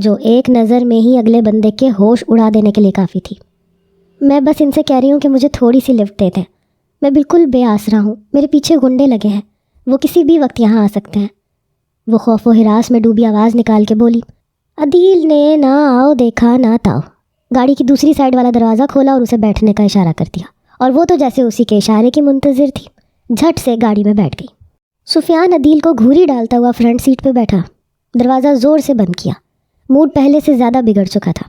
جو ایک نظر میں ہی اگلے بندے کے ہوش اڑا دینے کے لیے کافی تھی۔ میں بس ان سے کہہ رہی ہوں کہ مجھے تھوڑی سی لفٹ دے دیں، میں بالکل بے آسرا ہوں، میرے پیچھے گنڈے لگے ہیں، وہ کسی بھی وقت یہاں آ سکتے ہیں۔ وہ خوف و ہراس میں ڈوبی آواز نکال کے بولی۔ عدیل نے نہ آؤ دیکھا نہ تاؤ، گاڑی کی دوسری سائڈ والا دروازہ کھولا اور اسے بیٹھنے کا اشارہ کر دیا، اور وہ تو جیسے اسی کے اشارے کی منتظر تھی، جھٹ سے گاڑی میں بیٹھ گئی۔ سفیان عدیل کو گھوری ڈالتا ہوا فرنٹ سیٹ پہ بیٹھا، دروازہ زور سے بند کیا۔ موڈ پہلے سے زیادہ بگڑ چکا تھا۔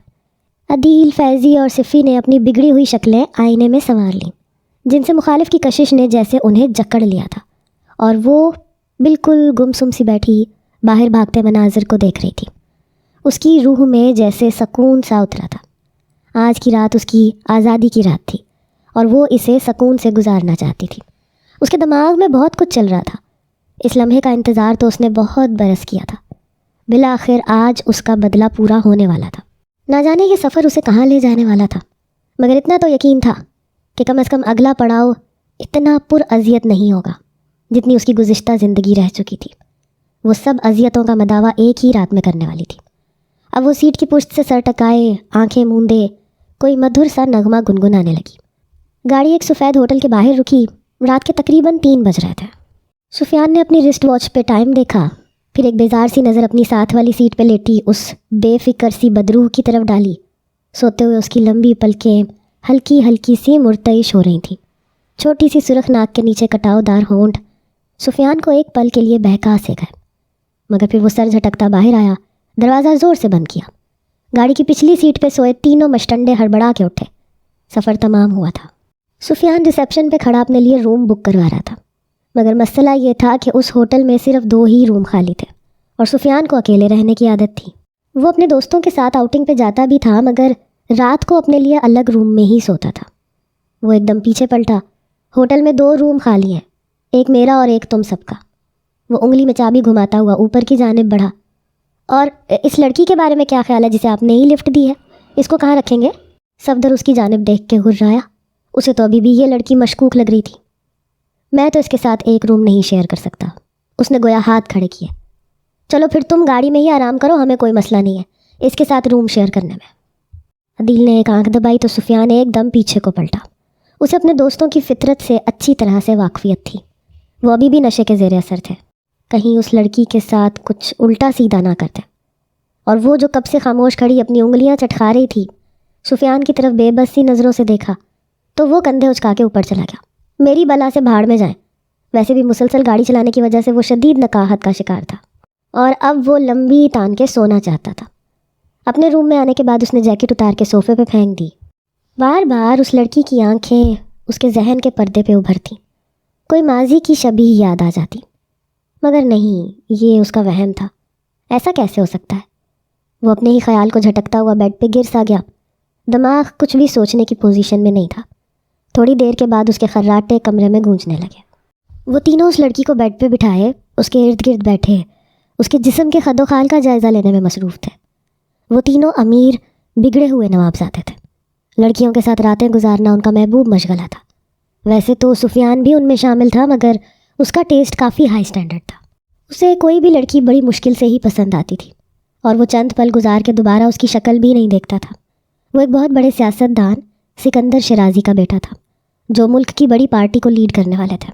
عدیل، فیضی اور صفی نے اپنی بگڑی ہوئی شکلیں آئینے میں سنوار لیں، جن سے مخالف کی کشش نے جیسے انہیں جکڑ لیا تھا، اور وہ بالکل گمسم سی بیٹھی باہر بھاگتے مناظر کو دیکھ رہی تھی۔ اس کی روح میں جیسے سکون سا اترا تھا۔ آج کی رات اس کی آزادی کی رات تھی، اور وہ اسے سکون سے گزارنا چاہتی تھی۔ اس کے دماغ میں بہت کچھ چل رہا تھا۔ اس لمحے کا انتظار تو اس نے بہت برس کیا تھا۔ بالآخر آج اس کا بدلہ پورا ہونے والا تھا۔ نہ جانے یہ سفر اسے کہاں لے جانے والا تھا، مگر اتنا تو یقین تھا کہ کم از کم اگلا پڑاؤ اتنا پر اذیت نہیں ہوگا جتنی اس کی گزشتہ زندگی رہ چکی تھی۔ وہ سب اذیتوں کا مداوع ایک ہی رات میں کرنے والی تھی۔ اب وہ سیٹ کی پشت سے سر ٹکائے، آنکھیں موندے، کوئی مدھر سا نغمہ گنگنانے لگی۔ گاڑی ایک سفید ہوٹل کے باہر رکی۔ رات کے تقریباً 3 بج رہے تھے۔ سفیان نے اپنی رسٹ واچ پہ ٹائم دیکھا، پھر ایک بیزار سی نظر اپنی ساتھ والی سیٹ پہ لیٹی اس بے فکر سی بدروح کی طرف ڈالی۔ سوتے ہوئے اس کی لمبی پلکیں ہلکی ہلکی سی مرتعش ہو رہی تھیں، چھوٹی سی سرخ ناک کے نیچے کٹاؤ دار ہونٹ سفیان کو ایک پل کے لیے بہکا سے گئے، مگر پھر وہ سر جھٹکتا باہر آیا، دروازہ زور سے بند کیا۔ گاڑی کی پچھلی سیٹ پہ سوئے تینوں مشٹنڈے ہڑبڑا کے اٹھے۔ سفر تمام ہوا تھا۔ سفیان ریسیپشن پہ کھڑا اپنے لیے روم بک کروا رہا تھا، مگر مسئلہ یہ تھا کہ اس ہوٹل میں صرف 2 ہی روم خالی تھے، اور سفیان کو اکیلے رہنے کی عادت تھی۔ وہ اپنے دوستوں کے ساتھ آؤٹنگ پہ جاتا بھی تھا، مگر رات کو اپنے لیے الگ روم میں ہی سوتا تھا۔ وہ ایک دم پیچھے پلٹا۔ ہوٹل میں 2 روم خالی ہیں، ایک میرا اور ایک تم سب کا۔ وہ انگلی میں چابی گھماتا ہوا اوپر کی جانب بڑھا۔ اور اس لڑکی کے بارے میں کیا خیال ہے جسے آپ نے ہی لفٹ دی ہے؟ اس کو کہاں رکھیں گے؟ صفدر اس کی جانب دیکھ کے ہررایا۔ اسے تو ابھی بھی یہ لڑکی مشکوک لگ رہی تھی۔ میں تو اس کے ساتھ ایک روم نہیں شیئر کر سکتا، اس نے گویا ہاتھ کھڑے کیے۔ چلو پھر تم گاڑی میں ہی آرام کرو، ہمیں کوئی مسئلہ نہیں ہے اس کے ساتھ روم شیئر کرنے میں۔ عدیل نے ایک آنکھ دبائی تو سفیان ایک دم پیچھے کو پلٹا۔ اسے اپنے دوستوں کی فطرت سے اچھی طرح سے واقفیت تھی۔ وہ ابھی بھی نشے کے زیر اثر تھے، کہیں اس لڑکی کے ساتھ کچھ الٹا سیدھا نہ کرتے۔ اور وہ جو کب سے خاموش کھڑی اپنی انگلیاں چٹکا رہی تھی، سفیان کی طرف بے بس سی نظروں سے دیکھا تو وہ کندھے اچکا کے اوپر چلا گیا۔ میری بلا سے بھاڑ میں جائیں۔ ویسے بھی مسلسل گاڑی چلانے کی وجہ سے وہ شدید نقاہت کا شکار تھا، اور اب وہ لمبی تان کے سونا چاہتا تھا۔ اپنے روم میں آنے کے بعد اس نے جیکٹ اتار کے صوفے پہ پھینک دی۔ بار بار اس لڑکی کی آنکھیں اس کے ذہن کے پردے پہ ابھرتیں، کوئی ماضی کی شبیہ یاد آ جاتی، مگر نہیں، یہ اس کا وہم تھا۔ ایسا کیسے ہو سکتا ہے؟ وہ اپنے ہی خیال کو جھٹکتا ہوا بیڈ پہ گر سا گیا۔ دماغ کچھ بھی سوچنے کی پوزیشن میں نہیں تھا۔ تھوڑی دیر کے بعد اس کے خراٹے کمرے میں گونجنے لگے۔ وہ تینوں اس لڑکی کو بیڈ پہ بٹھائے اس کے ارد گرد بیٹھے، اس کے جسم کے خد و خال کا جائزہ لینے میں مصروف تھے۔ وہ تینوں امیر بگڑے ہوئے نوابزادے تھے۔ لڑکیوں کے ساتھ راتیں گزارنا ان کا محبوب مشغلہ تھا۔ ویسے تو سفیان بھی ان میں شامل تھا، مگر اس کا ٹیسٹ کافی ہائی سٹینڈرڈ تھا۔ اسے کوئی بھی لڑکی بڑی مشکل سے ہی پسند آتی تھی، اور وہ چند پل گزار کے دوبارہ اس کی شکل بھی نہیں دیکھتا تھا۔ وہ ایک بہت بڑے سیاست دان سکندر شیرازی کا بیٹا تھا، جو ملک کی بڑی پارٹی کو لیڈ کرنے والے تھے۔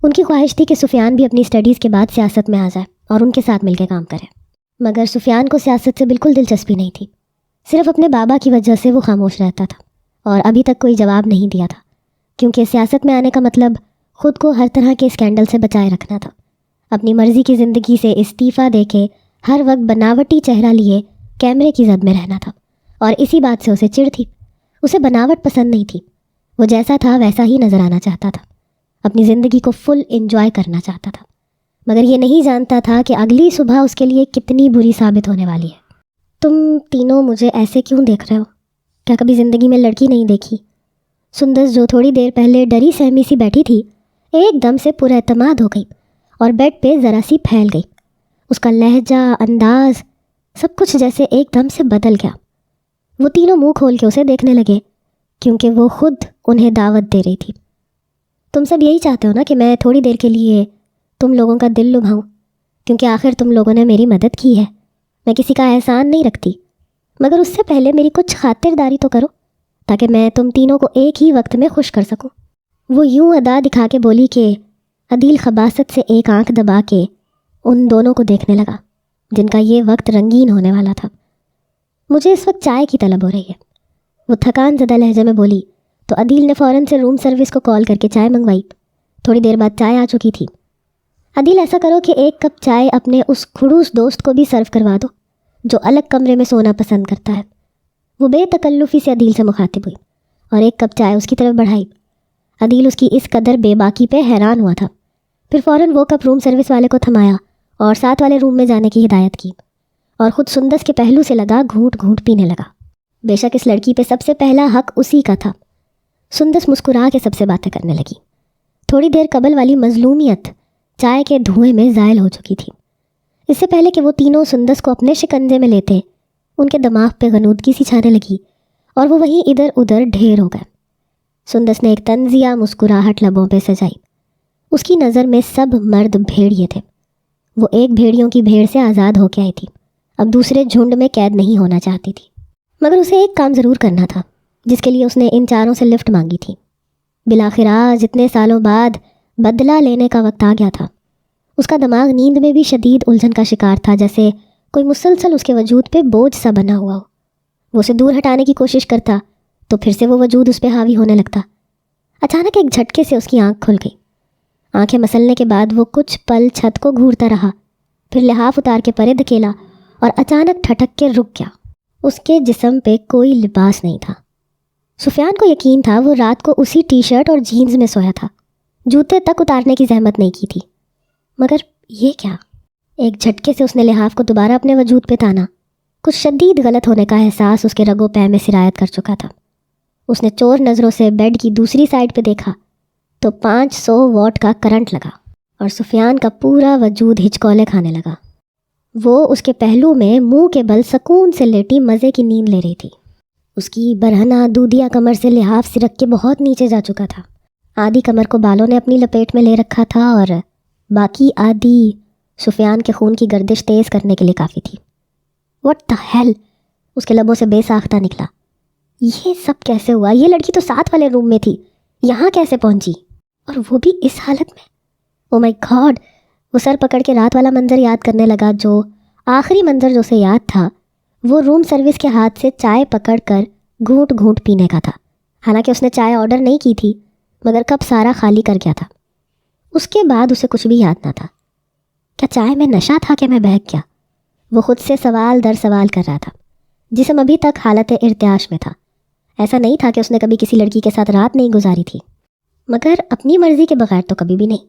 ان کی خواہش تھی کہ سفیان بھی اپنی اسٹڈیز کے بعد سیاست میں آ جائے اور ان کے ساتھ مل کے کام کرے، مگر سفیان کو سیاست سے بالکل دلچسپی نہیں تھی۔ صرف اپنے بابا کی وجہ سے وہ خاموش رہتا تھا، اور ابھی تک کوئی جواب نہیں دیا تھا، کیونکہ سیاست میں آنے کا مطلب خود کو ہر طرح کے اسکینڈل سے بچائے رکھنا تھا۔ اپنی مرضی کی زندگی سے استعفیٰ دے کے ہر وقت بناوٹی چہرہ لیے کیمرے کی زد میں رہنا تھا، اور اسی بات سے اسے چڑ تھی۔ اسے بناوٹ پسند نہیں تھی، وہ جیسا تھا ویسا ہی نظر آنا چاہتا تھا، اپنی زندگی کو فل انجوائے کرنا چاہتا تھا، مگر یہ نہیں جانتا تھا کہ اگلی صبح اس کے لیے کتنی بری ثابت ہونے والی ہے۔ تم تینوں مجھے ایسے کیوں دیکھ رہے ہو؟ کیا کبھی زندگی میں لڑکی نہیں دیکھی؟ سندس، جو تھوڑی دیر پہلے ڈری سہمی سی بیٹھی تھی، ایک دم سے پر اعتماد ہو گئی اور بیڈ پہ ذرا سی پھیل گئی۔ اس کا لہجہ، انداز، سب کچھ جیسے ایک دم سے بدل گیا۔ وہ تینوں منہ کھول کے اسے دیکھنے لگے، کیونکہ وہ خود انہیں دعوت دے رہی تھی۔ تم سب یہی چاہتے ہو نا کہ میں تھوڑی دیر کے لیے تم لوگوں کا دل لبھاؤں، کیونکہ آخر تم لوگوں نے میری مدد کی ہے، میں کسی کا احسان نہیں رکھتی، مگر اس سے پہلے میری کچھ خاطرداری تو کرو تاکہ میں تم تینوں کو ایک ہی وقت میں خوش کر سکوں۔ وہ یوں ادا دکھا کے بولی کہ عدیل خباثت سے ایک آنکھ دبا کے ان دونوں کو دیکھنے لگا جن کا یہ وقت رنگین ہونے والا تھا۔ مجھے اس وقت چائے کی طلب ہو رہی ہے، وہ تھکان زدہ لہجے میں بولی تو عدیل نے فوراً سے روم سروس کو کال کر کے چائے منگوائی۔ تھوڑی دیر بعد چائے آ چکی تھی۔ عدیل ایسا کرو کہ ایک کپ چائے اپنے اس کھڑوس دوست کو بھی سرو کروا دو جو الگ کمرے میں سونا پسند کرتا ہے۔ وہ بے تکلفی سے عدیل سے مخاطب ہوئی اور ایک کپ چائے اس کی طرف بڑھائی۔ عدیل اس کی اس قدر بے باکی پہ حیران ہوا تھا۔ پھر فوراً وہ کپ روم سروس والے کو تھمایا اور ساتھ والے روم میں جانے کی ہدایت کی اور خود سندس کے پہلو سے لگا گھونٹ گھونٹ پینے لگا۔ بے شک اس لڑکی پہ سب سے پہلا حق اسی کا تھا۔ سندس مسکرا کے سب سے باتیں کرنے لگی۔ تھوڑی دیر قبل والی مظلومیت چائے کے دھوئیں میں زائل ہو چکی تھی۔ اس سے پہلے کہ وہ تینوں سندس کو اپنے شکنجے میں لیتے، ان کے دماغ پہ غنودگی سی چھانے لگی اور وہ وہیں ادھر ادھر ڈھیر ہو گئے۔ سندس نے ایک طنزیہ مسکراہٹ لبوں پہ سجائی۔ اس کی نظر میں سب مرد بھیڑیے تھے۔ وہ ایک بھیڑیوں کی بھیڑ سے آزاد ہو کے آئی تھی، اب دوسرے جھنڈ میں قید نہیں ہونا چاہتی تھی۔ مگر اسے ایک کام ضرور کرنا تھا جس کے لیے اس نے ان چاروں سے لفٹ مانگی تھی۔ بالآخر آج اتنے سالوں بعد بدلہ لینے کا وقت آ گیا تھا۔ اس کا دماغ نیند میں بھی شدید الجھن کا شکار تھا، جیسے کوئی مسلسل اس کے وجود پہ بوجھ سا بنا ہوا ہو۔ وہ اسے دور ہٹانے کی کوشش کرتا تو پھر سے وہ وجود اس پہ حاوی ہونے لگتا۔ اچانک ایک جھٹکے سے اس کی آنکھ کھل گئی۔ آنکھیں مسلنے کے بعد وہ کچھ پل چھت کو گھورتا رہا، پھر لحاف اتار کے پرے دھکیلا اور اچانک ٹھٹک کے رک گیا۔ اس کے جسم پہ کوئی لباس نہیں تھا۔ سفیان کو یقین تھا وہ رات کو اسی ٹی شرٹ اور جینز میں سویا تھا، جوتے تک اتارنے کی زحمت نہیں کی تھی۔ مگر یہ کیا؟ ایک جھٹکے سے اس نے لحاف کو دوبارہ اپنے وجود پہ تانا۔ کچھ شدید غلط ہونے کا احساس اس کے رگو پے میں سرایت کر چکا تھا۔ اس نے چور نظروں سے بیڈ کی دوسری سائڈ پہ دیکھا تو 500 واٹ کا کرنٹ لگا اور سفیان کا پورا وجود ہچکولے کھانے لگا۔ وہ اس کے پہلو میں منہ کے بل سکون سے لیٹی مزے کی نیند لے رہی تھی۔ اس کی برہنہ دودیا کمر سے لحاف سرک کے بہت نیچے جا چکا تھا۔ آدھی کمر کو بالوں نے اپنی لپیٹ میں لے رکھا تھا اور باقی آدھی سفیان کے خون کی گردش تیز کرنے کے لیے کافی تھی۔ واٹ دا ہیل، اس کے لبوں سے بے ساختہ نکلا۔ یہ سب کیسے ہوا؟ یہ لڑکی تو ساتھ والے روم میں تھی، یہاں کیسے پہنچی؟ اور وہ بھی اس حالت میں؟ او مائی گاڈ! وہ سر پکڑ کے رات والا منظر یاد کرنے لگا۔ جو آخری منظر جو اسے یاد تھا وہ روم سروس کے ہاتھ سے چائے پکڑ کر گھونٹ گھونٹ پینے کا تھا۔ حالانکہ اس نے چائے آرڈر نہیں کی تھی، مگر کپ سارا خالی کر گیا تھا۔ اس کے بعد اسے کچھ بھی یاد نہ تھا۔ کیا چائے میں نشہ تھا کہ میں بہک گیا؟ وہ خود سے سوال در سوال کر رہا تھا۔ جسم ابھی تک حالت ارتعاش میں تھا۔ ایسا نہیں تھا کہ اس نے کبھی کسی لڑکی کے ساتھ رات نہیں گزاری تھی، مگر اپنی مرضی کے بغیر تو کبھی بھی نہیں۔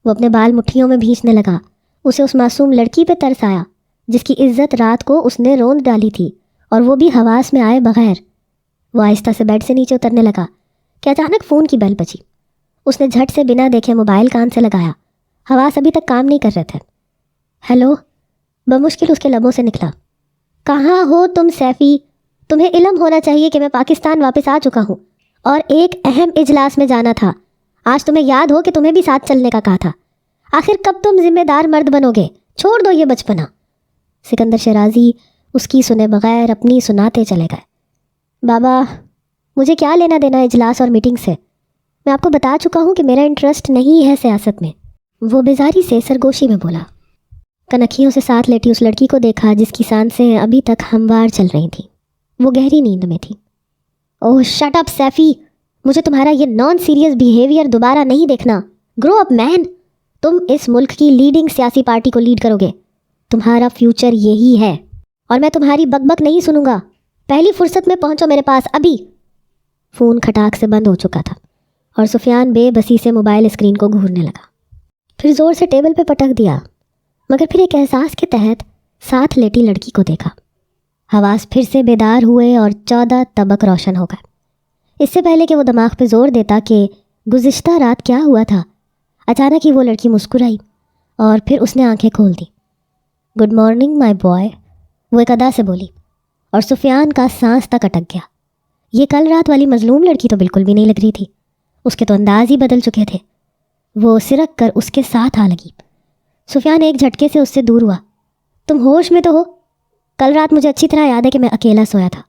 وہ اپنے بال مٹھیوں میں بھینچنے لگا۔ اسے اس معصوم لڑکی پہ ترس آیا جس کی عزت رات کو اس نے روند ڈالی تھی، اور وہ بھی حواس میں آئے بغیر۔ وہ آہستہ سے بیڈ سے نیچے اترنے لگا کہ اچانک فون کی بیل بجی۔ اس نے جھٹ سے بنا دیکھے موبائل کان سے لگایا۔ حواس ابھی تک کام نہیں کر رہے تھے۔ ہیلو، بمشکل اس کے لبوں سے نکلا۔ کہاں ہو تم سیفی؟ تمہیں علم ہونا چاہیے کہ میں پاکستان واپس آ چکا ہوں اور ایک اہم اجلاس میں جانا تھا۔ آج تمہیں یاد ہو کہ تمہیں بھی ساتھ چلنے کا کہا تھا۔ آخر کب تم ذمہ دار مرد بنو گے؟ چھوڑ دو یہ بچپنا۔ سکندر شیرازی اس کی سنے بغیر اپنی سناتے چلے گئے۔ بابا، مجھے کیا لینا دینا اجلاس اور میٹنگ سے؟ میں آپ کو بتا چکا ہوں کہ میرا انٹرسٹ نہیں ہے سیاست میں، وہ بیزاری سے سرگوشی میں بولا۔ کنکھیوں سے ساتھ لیٹی اس لڑکی کو دیکھا جس کی سانسیں ابھی تک ہموار چل رہی تھیں۔ وہ گہری نیند میں تھی۔ اوہ شٹ اپ سیفی، مجھے تمہارا یہ نان سیریس بیہیویئر دوبارہ نہیں دیکھنا۔ گرو اپ مین، تم اس ملک کی لیڈنگ سیاسی پارٹی کو لیڈ کرو گے، تمہارا فیوچر یہی ہے، اور میں تمہاری بک بک نہیں سنوں گا۔ پہلی فرصت میں پہنچو میرے پاس ابھی۔ فون کھٹاک سے بند ہو چکا تھا اور سفیان بے بسی سے موبائل اسکرین کو گھورنے لگا، پھر زور سے ٹیبل پہ پٹک دیا، مگر پھر ایک احساس کے تحت ساتھ لیٹی لڑکی کو دیکھا۔ حواس پھر سے بیدار ہوئے اور 14 طبق روشن ہو گئے۔ اس سے پہلے کہ وہ دماغ پہ زور دیتا کہ گزشتہ رات کیا ہوا تھا، اچانک ہی وہ لڑکی مسکرائی اور پھر اس نے آنکھیں کھول دی۔ گڈ مارننگ مائی بوائے، وہ ایک ادا سے بولی، اور سفیان کا سانس تک اٹک گیا۔ یہ کل رات والی مظلوم لڑکی تو بالکل بھی نہیں لگ رہی تھی، اس کے تو انداز ہی بدل چکے تھے۔ وہ سرک کر اس کے ساتھ آ لگی۔ سفیان ایک جھٹکے سے اس سے دور ہوا۔ تم ہوش میں تو ہو؟ کل رات مجھے اچھی طرح یاد ہے کہ میں اکیلا سویا تھا.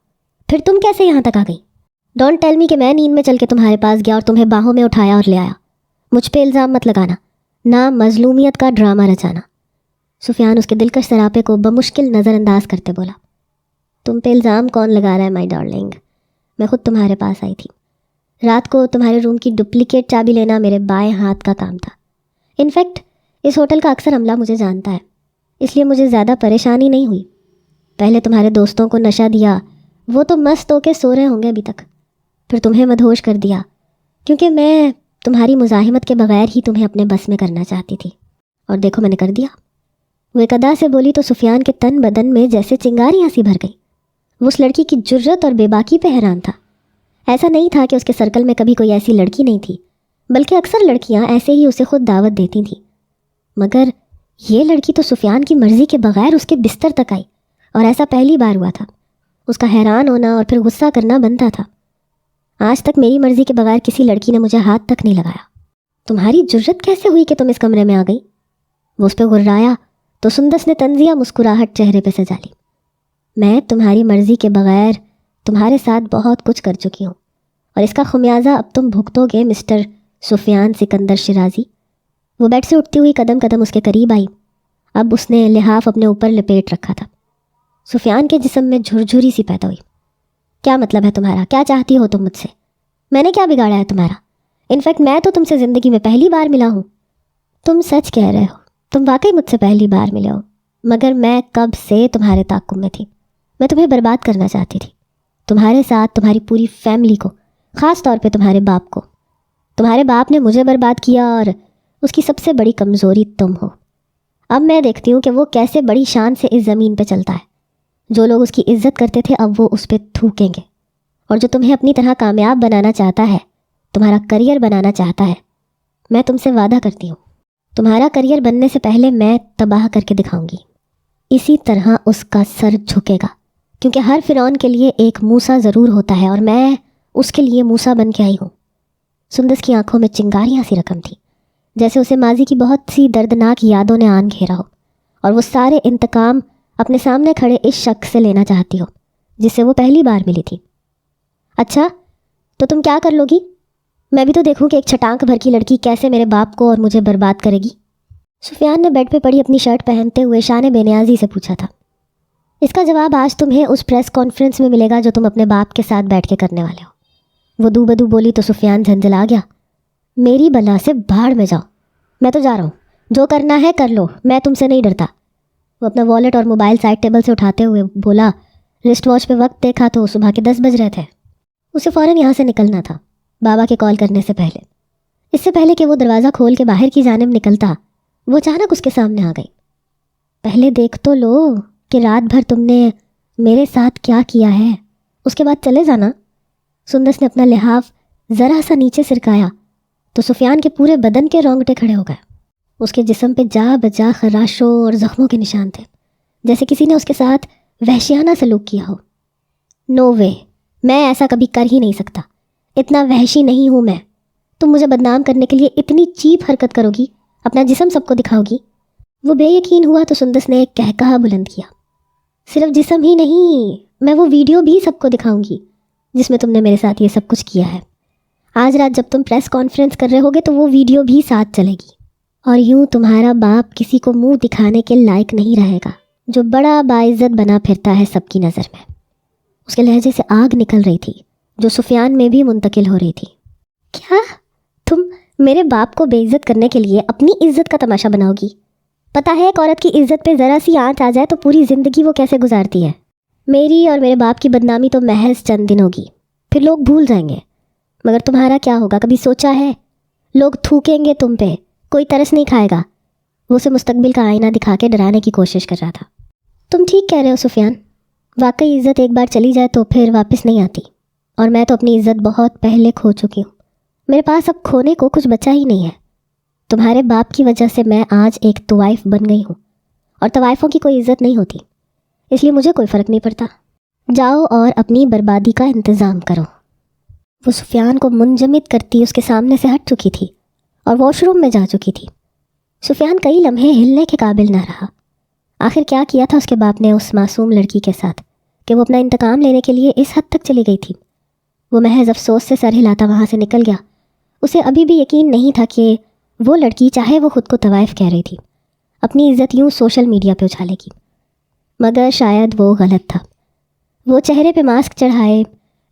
پھر تم کیسے یہاں تک آ گئی؟ ڈونٹ ٹیل می کہ میں نیند میں چل کے تمہارے پاس گیا اور تمہیں باہوں میں اٹھایا اور لے آیا. مجھ پہ الزام مت لگانا، نہ مظلومیت کا ڈرامہ رچانا. سفیان اس کے دلکش سراپے کو بمشکل نظر انداز کرتے بولا. تم پہ الزام کون لگا رہا ہے مائی ڈارلنگ؟ میں خود تمہارے پاس آئی تھی. رات کو تمہارے روم کی ڈپلیکیٹ چابی لینا میرے بائیں ہاتھ کا کام تھا. انفیکٹ اس ہوٹل کا اکثر عملہ مجھے جانتا ہے، اس لیے مجھے زیادہ پریشانی نہیں ہوئی. پہلے تمہارے دوستوں کو نشہ دیا، وہ تو مست ہو کے سو رہے ہوں گے ابھی تک. پھر تمہیں مدہوش کر دیا، کیونکہ میں تمہاری مزاحمت کے بغیر ہی تمہیں اپنے بس میں کرنا چاہتی تھی. اور دیکھو میں نے کر دیا. وہ ایک ادا سے بولی تو سفیان کے تن بدن میں جیسے چنگاریاں سی بھر گئی. وہ اس لڑکی کی جرت اور بے باکی پہ حیران تھا. ایسا نہیں تھا کہ اس کے سرکل میں کبھی کوئی ایسی لڑکی نہیں تھی، بلکہ اکثر لڑکیاں ایسے ہی اسے خود دعوت دیتی تھیں. مگر یہ لڑکی تو سفیان کی مرضی کے بغیر اس کے بستر تک آئی، اور ایسا پہلی بار ہوا تھا. اس کا حیران ہونا اور پھر غصہ کرنا بنتا تھا. آج تک میری مرضی کے بغیر کسی لڑکی نے مجھے ہاتھ تک نہیں لگایا. تمہاری جرت کیسے ہوئی کہ تم اس کمرے میں آ گئی؟ وہ اس پہ غرایا تو سندس نے طنزیہ مسکراہٹ چہرے پہ سجا لی. میں تمہاری مرضی کے بغیر تمہارے ساتھ بہت کچھ کر چکی ہوں، اور اس کا خمیازہ اب تم بھگتو گے مسٹر سفیان سکندر شیرازی. وہ بیڈ سے اٹھتی ہوئی قدم قدم اس کے قریب آئی. اب اس نے لحاف اپنے اوپر لپیٹ رکھا تھا. سفیان کے جسم میں جھرجھری سی پیدا ہوئی. کیا مطلب ہے تمہارا؟ کیا چاہتی ہو تم مجھ سے؟ میں نے کیا بگاڑا ہے تمہارا؟ انفیکٹ میں تو تم سے زندگی میں پہلی بار ملا ہوں. تم سچ کہہ رہے ہو، تم واقعی مجھ سے پہلی بار ملے ہو. مگر میں کب سے تمہارے تعاقب میں تھی. میں تمہیں برباد کرنا چاہتی تھی، تمہارے ساتھ تمہاری پوری فیملی کو، خاص طور پہ تمہارے باپ کو. تمہارے باپ نے مجھے برباد کیا، اور اس کی سب سے بڑی کمزوری تم ہو. اب میں دیکھتی ہوں کہ وہ کیسے بڑی شان سے اس زمین پہ چلتا ہے. جو لوگ اس کی عزت کرتے تھے اب وہ اس پہ تھوکیں گے. اور جو تمہیں اپنی طرح کامیاب بنانا چاہتا ہے، تمہارا کریئر بنانا چاہتا ہے، میں تم سے وعدہ کرتی ہوں تمہارا کریئر بننے سے پہلے میں تباہ کر کے دکھاؤں گی. اسی طرح اس کا سر جھکے گا، کیونکہ ہر فرعون کے لیے ایک موسیٰ ضرور ہوتا ہے، اور میں اس کے لیے موسیٰ بن کے آئی ہوں. سندس کی آنکھوں میں چنگاریاں سی رقم تھی، جیسے اسے ماضی کی بہت سی دردناک یادوں نے آن گھیرا ہو، اور وہ سارے انتقام اپنے سامنے کھڑے اس شخص سے لینا چاہتی ہو جس سے وہ پہلی بار ملی تھی. اچھا تو تم کیا کر لو گی؟ میں بھی تو دیکھوں کہ ایک چھٹانک بھر کی لڑکی کیسے میرے باپ کو اور مجھے برباد کرے گی. سفیان نے بیڈ پہ پڑی اپنی شرٹ پہنتے ہوئے شان بے نیازی سے پوچھا تھا. اس کا جواب آج تمہیں اس پریس کانفرنس میں ملے گا جو تم اپنے باپ کے ساتھ بیٹھ کے کرنے والے ہو. وہ دو بدو بولی تو سفیان جھنجھلا گیا. میری بلا سے بھاڑ میں جاؤ، میں تو جا رہا ہوں، جو کرنا ہے کر لو، میں تم سے نہیں ڈرتا. وہ اپنا والیٹ اور موبائل سائڈ ٹیبل سے اٹھاتے ہوئے بولا. رسٹ واچ پہ وقت دیکھا تو صبح کے 10 بج رہے تھے. اسے فوراً یہاں سے نکلنا تھا بابا کے کال کرنے سے پہلے. اس سے پہلے کہ وہ دروازہ کھول کے باہر کی جانب نکلتا، وہ اچانک اس کے سامنے آ گئی. پہلے دیکھ تو لو کہ رات بھر تم نے میرے ساتھ کیا کیا ہے، اس کے بعد چلے جانا. سندس نے اپنا لحاف ذرا سا نیچے سرکایا تو سفیان کے پورے بدن کے رونگٹے کھڑے ہو گئے. اس کے جسم پہ جا بجا خراشوں اور زخموں کے نشان تھے، جیسے کسی نے اس کے ساتھ وحشیانہ سلوک کیا ہو. نو وے، میں ایسا کبھی کر ہی نہیں سکتا، اتنا وحشی نہیں ہوں میں. تم مجھے بدنام کرنے کے لیے اتنی چیپ حرکت کرو گی، اپنا جسم سب کو دکھاؤ گی؟ وہ بے یقین ہوا تو سندس نے ایک کہکہا بلند کیا. صرف جسم ہی نہیں، میں وہ ویڈیو بھی سب کو دکھاؤں گی جس میں تم نے میرے ساتھ یہ سب کچھ کیا ہے. آج رات جب تم پریس کانفرنس کر رہے ہوگے تو وہ ویڈیو بھی ساتھ چلے گی. اور یوں تمہارا باپ کسی کو منہ دکھانے کے لائق نہیں رہے گا، جو بڑا باعزت بنا پھرتا ہے سب کی نظر میں. اس کے لہجے سے آگ نکل رہی تھی جو سفیان میں بھی منتقل ہو رہی تھی. کیا تم میرے باپ کو بے عزت کرنے کے لیے اپنی عزت کا تماشا بناؤ گی؟ پتہ ہے ایک عورت کی عزت پہ ذرا سی آنچ آ جائے تو پوری زندگی وہ کیسے گزارتی ہے. میری اور میرے باپ کی بدنامی تو محض چند دن ہوگی، پھر لوگ بھول جائیں گے. مگر تمہارا کیا ہوگا، کبھی سوچا ہے؟ لوگ تھوکیں گے تم پہ، کوئی ترس نہیں کھائے گا. وہ اسے مستقبل کا آئینہ دکھا کے ڈرانے کی کوشش کر رہا تھا. تم ٹھیک کہہ رہے ہو سفیان، واقعی عزت ایک بار چلی جائے تو پھر واپس نہیں آتی، اور میں تو اپنی عزت بہت پہلے کھو چکی ہوں. میرے پاس اب کھونے کو کچھ بچا ہی نہیں ہے. تمہارے باپ کی وجہ سے میں آج ایک طوائف بن گئی ہوں، اور طوائفوں کی کوئی عزت نہیں ہوتی، اس لیے مجھے کوئی فرق نہیں پڑتا. جاؤ اور اپنی بربادی کا انتظام کرو. وہ سفیان کو منجمد کرتی اس کے سامنے سے ہٹ چکی تھی اور واش روم میں جا چکی تھی. سفیان کئی لمحے ہلنے کے قابل نہ رہا. آخر کیا کیا تھا اس کے باپ نے اس معصوم لڑکی کے ساتھ کہ وہ اپنا انتقام لینے کے لیے اس حد تک چلی گئی تھی؟ وہ محض افسوس سے سر ہلاتا وہاں سے نکل گیا۔ اسے ابھی بھی یقین نہیں تھا کہ وہ لڑکی، چاہے وہ خود کو طوائف کہہ رہی تھی، اپنی عزت یوں سوشل میڈیا پہ اچھالے گی۔ مگر شاید وہ غلط تھا۔ وہ چہرے پہ ماسک چڑھائے،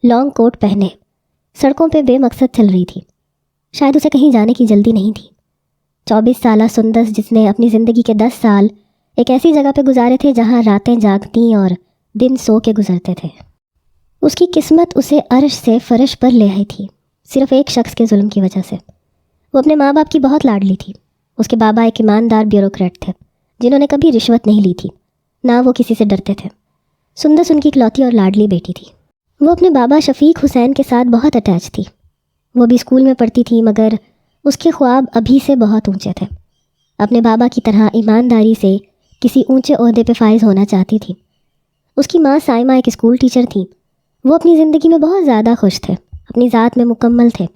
لانگ کوٹ پہنے، سڑکوں پہ بے مقصد چل رہی تھی۔ شاید اسے کہیں جانے کی جلدی نہیں تھی۔ 24 سالہ سندس، جس نے اپنی زندگی کے 10 سال ایک ایسی جگہ پہ گزارے تھے جہاں راتیں جاگتی اور دن سو کے گزرتے تھے، اس کی قسمت اسے عرش سے فرش پر لے آئی تھی، صرف ایک شخص کے ظلم کی وجہ سے۔ وہ اپنے ماں باپ کی بہت لاڈلی تھی۔ اس کے بابا ایک ایماندار بیوروکریٹ تھے جنہوں نے کبھی رشوت نہیں لی تھی، نہ وہ کسی سے ڈرتے تھے۔ سندس ان کی اکلوتی اور لاڈلی بیٹی تھی۔ وہ اپنے بابا شفیق حسین کے ساتھ بہت اٹیچ تھی۔ وہ بھی اسکول میں پڑھتی تھی، مگر اس کے خواب ابھی سے بہت اونچے تھے۔ اپنے بابا کی طرح ایمانداری سے کسی اونچے عہدے پہ فائز ہونا چاہتی تھی۔ اس کی ماں سائمہ ایک اسکول ٹیچر تھی۔ وہ اپنی زندگی میں بہت زیادہ خوش تھے، اپنی ذات میں مکمل تھے۔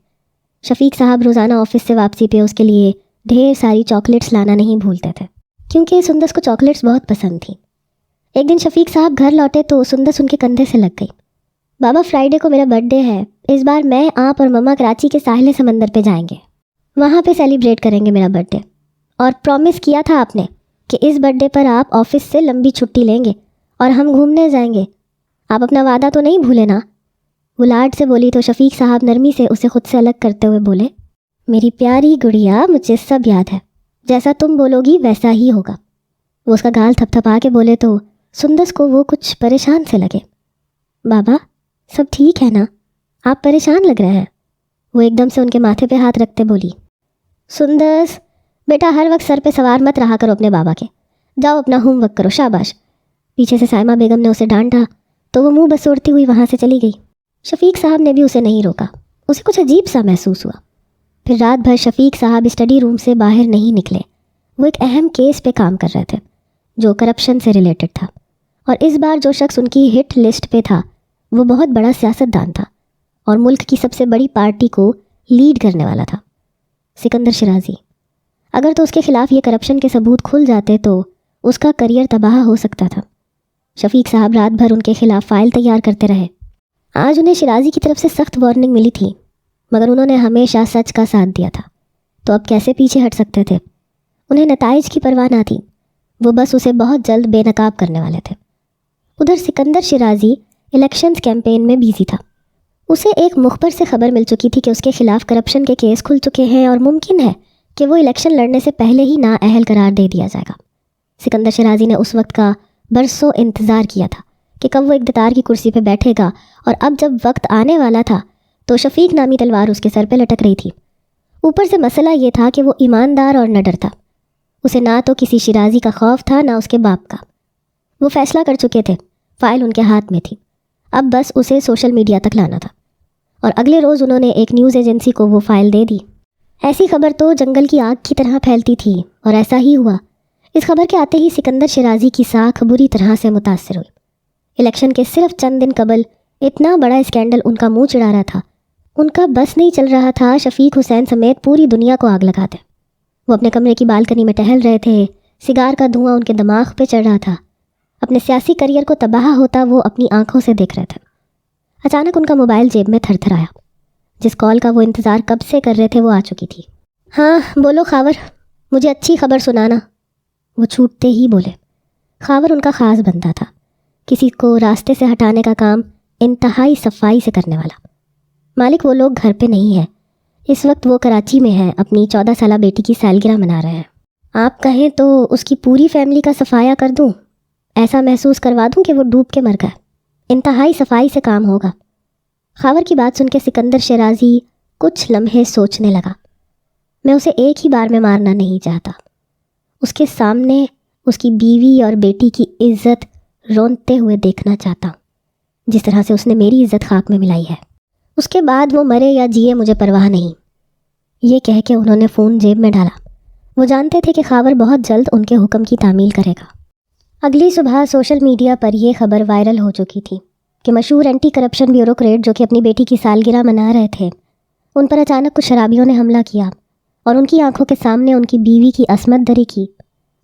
شفیق صاحب روزانہ آفس سے واپسی پہ اس کے لیے ڈھیر ساری چاکلیٹس لانا نہیں بھولتے تھے، کیونکہ سندس کو چاکلیٹس بہت پسند تھیں۔ ایک دن شفیق صاحب گھر لوٹے تو سندس ان کے کندھے سے لگ گئی۔ بابا، فرائیڈے کو میرا برتھ ڈے ہے، اس بار میں، آپ اور مما کراچی کے ساحل سمندر پہ جائیں گے، وہاں پہ سیلیبریٹ کریں گے میرا برتھ ڈے، اور پرومس کیا تھا آپ نے کہ اس برتھ ڈے پر آپ آفس سے لمبی چھٹی لیں گے اور ہم گھومنے جائیں گے، آپ اپنا وعدہ تو نہیں بھولے نا؟ وہ لاڈ سے بولی تو شفیق صاحب نرمی سے اسے خود سے الگ کرتے ہوئے بولے، میری پیاری گڑیا، مجھے سب یاد ہے، جیسا تم بولو گی ویسا ہی ہوگا۔ وہ اس کا گال تھپ تھپا کے بولے تو سندس کو وہ کچھ پریشان سے لگے۔ بابا، سب ٹھیک ہے نا؟ آپ پریشان لگ رہے ہیں۔ وہ ایک دم سے ان کے ماتھے پہ ہاتھ رکھتے بولی، سندس بیٹا، ہر وقت سر پہ سوار مت رہا کرو اپنے بابا کے، جاؤ اپنا ہوم ورک کرو، شاباش۔ پیچھے سے سائمہ بیگم نے اسے ڈانٹا تو وہ منہ بسوڑتی ہوئی وہاں سے چلی گئی۔ شفیق صاحب نے بھی اسے نہیں روکا، اسے کچھ عجیب سا محسوس ہوا۔ پھر رات بھر شفیق صاحب اسٹڈی روم سے باہر نہیں نکلے۔ وہ ایک اہم کیس پہ کام کر رہے تھے جو کرپشن سے ریلیٹڈ تھا، اور اس بار جو شخص ان کی ہٹ لسٹ پہ تھا وہ بہت بڑا سیاستدان تھا اور ملک کی سب سے بڑی پارٹی کو لیڈ کرنے والا تھا، سکندر شیرازی۔ اگر تو اس کے خلاف یہ کرپشن کے ثبوت کھل جاتے تو اس کا کریئر تباہ ہو سکتا تھا۔ شفیق صاحب رات بھر ان کے خلاف فائل تیار کرتے رہے۔ آج انہیں شیرازی کی طرف سے سخت وارننگ ملی تھی، مگر انہوں نے ہمیشہ سچ کا ساتھ دیا تھا، تو اب کیسے پیچھے ہٹ سکتے تھے؟ انہیں نتائج کی پرواہ نہ تھی، وہ بس اسے بہت جلد بے نقاب کرنے والے تھے۔ ادھر سکندر شیرازی الیکشنز کیمپین میں بیزی تھا۔ اسے ایک مخبر سے خبر مل چکی تھی کہ اس کے خلاف کرپشن کے کیس کھل چکے ہیں اور ممکن ہے کہ وہ الیکشن لڑنے سے پہلے ہی نااہل قرار دے دیا جائے گا۔ سکندر شیرازی نے اس وقت کا برسوں انتظار کیا تھا کہ کب وہ اقتدار کی کرسی پہ بیٹھے گا، اور اب جب وقت آنے والا تھا تو شفیق نامی تلوار اس کے سر پہ لٹک رہی تھی۔ اوپر سے مسئلہ یہ تھا کہ وہ ایماندار اور نہ ڈرتا۔ اسے نہ تو کسی شیرازی کا خوف تھا، نہ اس کے باپ کا۔ وہ فیصلہ کر چکے تھے، فائل ان کے ہاتھ میں تھی، اب بس اسے سوشل میڈیا تک لانا تھا، اور اگلے روز انہوں نے ایک نیوز ایجنسی کو وہ فائل دے دی۔ ایسی خبر تو جنگل کی آگ کی طرح پھیلتی تھی، اور ایسا ہی ہوا۔ اس خبر کے آتے ہی سکندر شیرازی کی ساکھ بری طرح سے متاثر ہوئی۔ الیکشن کے صرف چند دن قبل اتنا بڑا اسکینڈل ان کا منہ چڑھا رہا تھا، ان کا بس نہیں چل رہا تھا شفیق حسین سمیت پوری دنیا کو آگ لگا دے۔ وہ اپنے کمرے کی بالکنی میں ٹہل رہے تھے، سگار کا دھواں ان کے دماغ پہ چڑھ رہا تھا۔ اپنے سیاسی کریئر کو تباہ ہوتا وہ اپنی آنکھوں سے دیکھ رہے تھے۔ اچانک ان کا موبائل جیب میں تھر تھر آیا۔ جس کال کا وہ انتظار کب سے کر رہے تھے وہ آ چکی تھی۔ ہاں بولو خاور، مجھے اچھی خبر سنانا، وہ چھوٹتے ہی بولے۔ خاور ان کا خاص بندہ تھا، کسی کو راستے سے ہٹانے کا کام انتہائی صفائی سے کرنے والا۔ مالک وہ لوگ گھر پہ نہیں ہے، اس وقت وہ کراچی میں ہے، اپنی 14 سالہ بیٹی کی سالگرہ منا رہے ہیں۔ آپ کہیں تو اس کی پوری فیملی کا صفایا کر دوں، ایسا محسوس کروا دوں کہ وہ ڈوب کے مر گئے، انتہائی صفائی سے کام ہوگا۔ خاور کی بات سن کے سکندر شیرازی کچھ لمحے سوچنے لگا۔ میں اسے ایک ہی بار میں مارنا نہیں چاہتا، اس کے سامنے اس کی بیوی اور بیٹی کی عزت رونتے ہوئے دیکھنا چاہتا ہوں، جس طرح سے اس نے میری عزت خاک میں ملائی ہے۔ اس کے بعد وہ مرے یا جیے مجھے پرواہ نہیں۔ یہ کہہ کے انہوں نے فون جیب میں ڈالا۔ وہ جانتے تھے کہ خاور بہت جلد ان کے حکم کی تعمیل کرے گا۔ اگلی صبح سوشل میڈیا پر یہ خبر وائرل ہو چکی تھی کہ مشہور اینٹی کرپشن بیوروکریٹ جو کہ اپنی بیٹی کی سالگرہ منا رہے تھے، ان پر اچانک کچھ شرابیوں نے حملہ کیا اور ان کی آنکھوں کے سامنے ان کی بیوی کی عصمت دری کی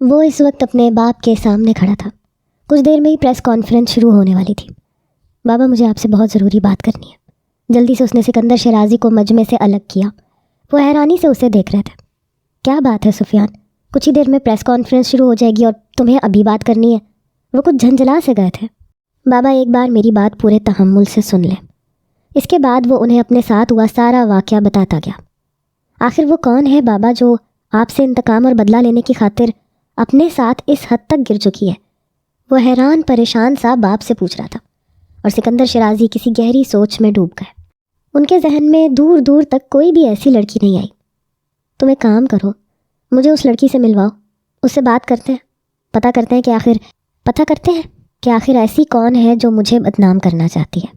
وہ اس وقت اپنے باپ کے سامنے کھڑا تھا۔ کچھ دیر میں ہی پریس کانفرنس شروع ہونے والی تھی۔ بابا مجھے آپ سے بہت ضروری بات کرنی ہے۔ جلدی سے اس نے سکندر شیرازی کو مجمع سے الگ کیا۔ وہ حیرانی سے اسے دیکھ رہے تھے۔ کیا بات ہے سفیان؟ کچھ ہی دیر میں پریس کانفرنس شروع ہو جائے گی اور تمہیں ابھی بات کرنی ہے؟ وہ کچھ جھنجھلا سے گئے تھے۔ بابا ایک بار میری بات پورے تحمل سے سن لیں۔ اس کے بعد وہ انہیں اپنے ساتھ ہوا سارا واقعہ بتاتا گیا۔ آخر وہ کون ہے بابا جو آپ سے انتقام اور بدلہ لینے کی خاطر اپنے ساتھ اس حد تک گر چکی ہے؟ وہ حیران پریشان سا باپ سے پوچھ رہا تھا، اور سکندر شیرازی کسی گہری سوچ میں ڈوب گئے۔ ان کے ذہن میں دور دور تک کوئی بھی ایسی لڑکی نہیں آئی۔ تم ایک کام کرو، مجھے اس لڑکی سے ملواؤ، اس سے بات کرتے ہیں، پتہ کرتے ہیں کہ آخر ایسی کون ہے جو مجھے بدنام کرنا چاہتی ہے۔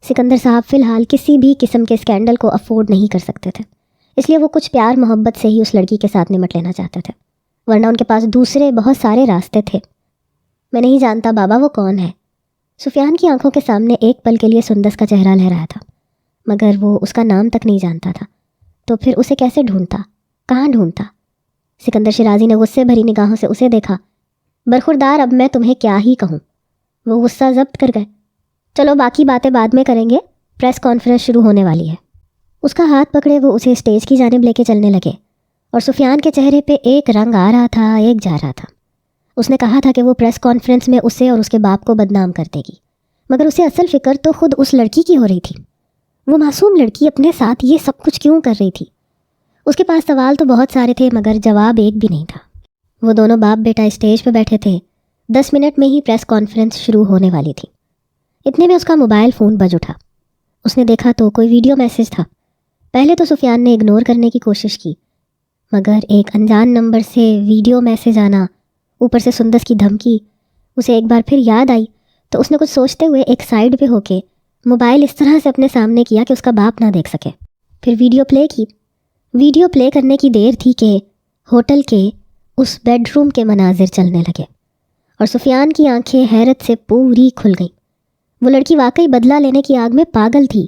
سکندر صاحب فی الحال کسی بھی قسم کے اسکینڈل کو افورڈ نہیں کر سکتے تھے، اس لیے وہ کچھ پیار محبت سے ہی اس لڑکی کے ساتھ نمٹ لینا چاہتے تھے، ورنہ ان کے پاس دوسرے بہت سارے راستے تھے۔ میں نہیں جانتا بابا وہ کون ہے۔ سفیان کی آنکھوں کے سامنے ایک پل کے لیے سندس کا چہرہ لہرایا تھا، مگر وہ اس کا نام تک نہیں جانتا تھا، تو پھر اسے کیسے ڈھونڈتا، کہاں ڈھونڈتا؟ سکندر شیرازی نے غصے بھری نگاہوں سے اسے دیکھا۔ برخوردار اب میں تمہیں کیا ہی کہوں۔ وہ غصہ ضبط کر گئے۔ چلو باقی باتیں بعد میں کریں گے، پریس کانفرنس شروع ہونے والی ہے۔ اس کا ہاتھ پکڑے وہ اسے اسٹیج کی جانب لے کے چلنے لگے، اور سفیان کے چہرے پہ ایک رنگ آ رہا تھا، ایک جا رہا تھا۔ اس نے کہا تھا کہ وہ پریس کانفرنس میں اسے اور اس کے باپ کو بدنام کر دے گی، مگر اسے اصل فکر تو خود اس لڑکی کی ہو رہی تھی۔ وہ معصوم لڑکی اپنے ساتھ یہ سب کچھ کیوں کر رہی تھی؟ اس کے پاس سوال تو بہت سارے تھے، مگر جواب ایک بھی نہیں تھا۔ وہ دونوں باپ بیٹا اسٹیج پہ بیٹھے تھے۔ 10 منٹ میں ہی پریس کانفرنس شروع ہونے والی تھی۔ اتنے میں اس کا موبائل فون بج اٹھا۔ اس نے دیکھا تو کوئی ویڈیو میسج تھا۔ پہلے تو سفیان نے اگنور کرنے کی کوشش کی، مگر ایک انجان نمبر سے ویڈیو میسج آنا، اوپر سے سندس کی دھمکی، اسے ایک بار پھر یاد آئی تو اس نے کچھ سوچتے ہوئے ایک سائیڈ پہ ہو کے موبائل اس طرح سے اپنے سامنے کیا کہ اس کا باپ نہ دیکھ سکے۔ پھر ویڈیو پلے کی۔ ویڈیو پلے کرنے کی دیر تھی کہ ہوٹل کے اس بیڈ روم کے مناظر چلنے لگے، اور سفیان کی آنکھیں حیرت سے پوری کھل گئیں۔ وہ لڑکی واقعی بدلہ لینے کی آگ میں پاگل تھی۔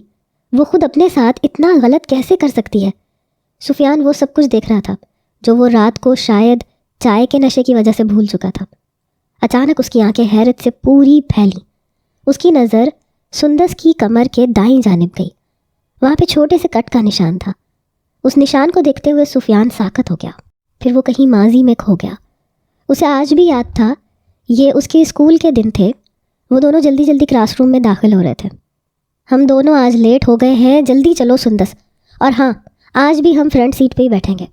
وہ خود اپنے ساتھ اتنا غلط کیسے کر سکتی ہے؟ سفیان وہ سب کچھ دیکھ رہا تھا جو وہ رات کو شاید چائے کے نشے کی وجہ سے بھول چکا تھا۔ اچانک اس کی آنکھیں حیرت سے پوری پھیلیں۔ اس کی نظر سندس کی کمر کے دائیں جانب گئی۔ وہاں پہ چھوٹے سے کٹ کا نشان تھا۔ اس نشان کو دیکھتے ہوئے سفیان ساکت ہو گیا، پھر وہ کہیں ماضی میں کھو گیا۔ اسے آج بھی یاد تھا، یہ اس کے اسکول کے دن تھے۔ وہ دونوں جلدی جلدی کلاس روم میں داخل ہو رہے تھے۔ ہم دونوں آج لیٹ ہو گئے ہیں، جلدی چلو سندس، اور ہاں آج بھی ہم فرنٹ سیٹ پہ ہی بیٹھیں گے۔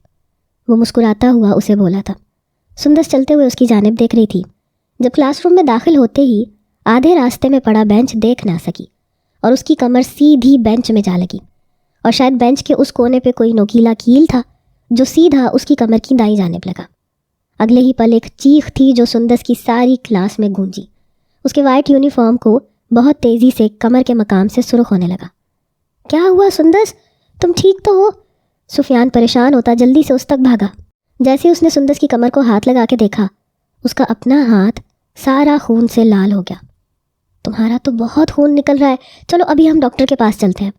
وہ مسکراتا ہوا اسے بولا تھا۔ سندس چلتے ہوئے اس کی جانب دیکھ رہی تھی۔ جب کلاس روم میں داخل ہوتے ہی آدھے راستے میں پڑا بینچ دیکھ نہ سکی، اور اس کی کمر سیدھی بینچ میں جا لگی، اور شاید بینچ کے اس کونے پہ کوئی نوکیلا کیل تھا جو سیدھا اس کی کمر کی دائیں جانب لگا۔ اگلے ہی پل ایک چیخ تھی جو سندس کی ساری کلاس میں گونجی۔ اس کے وائٹ یونیفارم کو بہت تیزی سے کمر کے مقام سے سرخ ہونے لگا۔ کیا ہوا سندس؟ تم ٹھیک تو ہو؟ سفیان پریشان ہوتا جلدی سے اس تک بھاگا۔ جیسے اس نے سندس کی کمر کو ہاتھ لگا کے دیکھا، اس کا اپنا ہاتھ سارا خون سے لال ہو گیا۔ تمہارا تو بہت خون نکل رہا ہے، چلو ابھی ہم ڈاکٹر کے پاس چلتے ہیں۔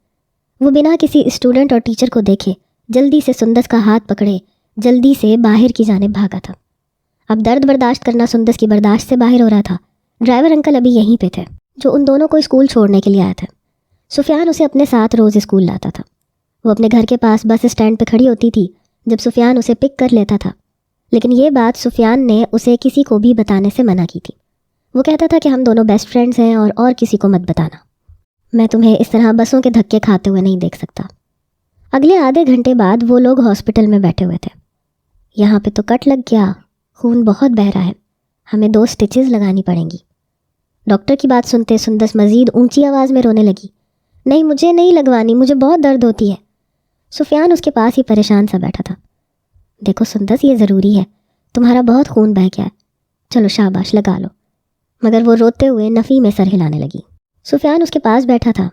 وہ بنا کسی اسٹوڈنٹ اور ٹیچر کو دیکھے جلدی سے سندس کا ہاتھ پکڑے جلدی سے باہر کی جانب بھاگا تھا۔ اب درد برداشت کرنا سندس کی برداشت سے باہر ہو رہا تھا۔ ڈرائیور انکل ابھی یہیں پہ تھے جو ان دونوں کو اسکول چھوڑنے کے لیے آئے تھے۔ سفیان اسے اپنے ساتھ روز اسکول لاتا تھا۔ وہ اپنے گھر کے پاس بس اسٹینڈ پہ کھڑی ہوتی تھی جب سفیان اسے پک کر لیتا تھا، لیکن یہ بات سفیان نے اسے کسی کو بھی بتانے سے منع کی تھی۔ وہ کہتا تھا کہ ہم دونوں بیسٹ فرینڈز ہیں اور کسی کو مت بتانا، میں تمہیں اس طرح بسوں کے دھکے کھاتے ہوئے نہیں دیکھ سکتا۔ اگلے آدھے گھنٹے بعد وہ لوگ ہاسپٹل میں بیٹھے ہوئے تھے۔ یہاں پہ تو کٹ لگ گیا، خون بہت بہہ رہا ہے، ہمیں 2 سٹچز لگانی پڑیں گی۔ ڈاکٹر کی بات سنتے سندس مزید اونچی آواز میں رونے لگی۔ نہیں مجھے نہیں لگوانی، مجھے بہت درد ہوتی ہے۔ سفیان اس کے پاس ہی پریشان سا بیٹھا تھا۔ دیکھو سندس یہ ضروری ہے، تمہارا بہت خون بہہ گیا ہے، چلو شاباش لگا لو۔ مگر وہ روتے ہوئے نفی میں سر ہلانے لگی۔ سفیان اس کے پاس بیٹھا تھا۔